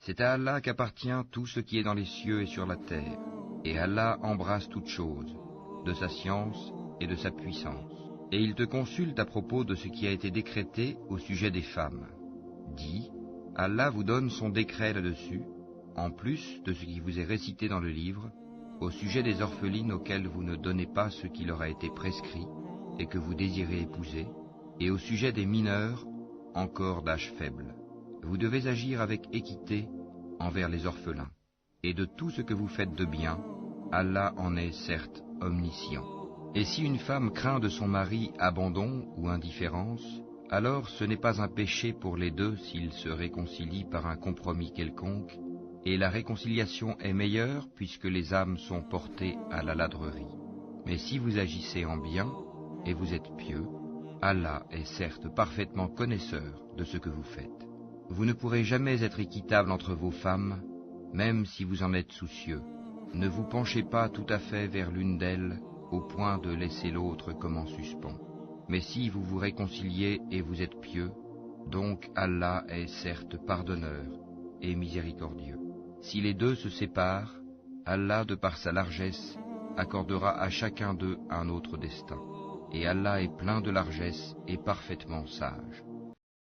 C'est à Allah qu'appartient tout ce qui est dans les cieux et sur la terre, et Allah embrasse toutes choses, de sa science et de sa puissance. Et il te consulte à propos de ce qui a été décrété au sujet des femmes. Dis, Allah vous donne son décret là-dessus, en plus de ce qui vous est récité dans le livre, au sujet des orphelines auxquelles vous ne donnez pas ce qui leur a été prescrit et que vous désirez épouser, et au sujet des mineurs, encore d'âge faible. Vous devez agir avec équité envers les orphelins. Et de tout ce que vous faites de bien, Allah en est certes omniscient. Et si une femme craint de son mari abandon ou indifférence, alors ce n'est pas un péché pour les deux s'ils se réconcilient par un compromis quelconque, et la réconciliation est meilleure puisque les âmes sont portées à la ladrerie. Mais si vous agissez en bien, et vous êtes pieux, Allah est certes parfaitement connaisseur de ce que vous faites. Vous ne pourrez jamais être équitable entre vos femmes, même si vous en êtes soucieux. Ne vous penchez pas tout à fait vers l'une d'elles, au point de laisser l'autre comme en suspens. Mais si vous vous réconciliez et vous êtes pieux, donc Allah est certes pardonneur et miséricordieux. Si les deux se séparent, Allah, de par sa largesse, accordera à chacun d'eux un autre destin. Et Allah est plein de largesse et parfaitement sage.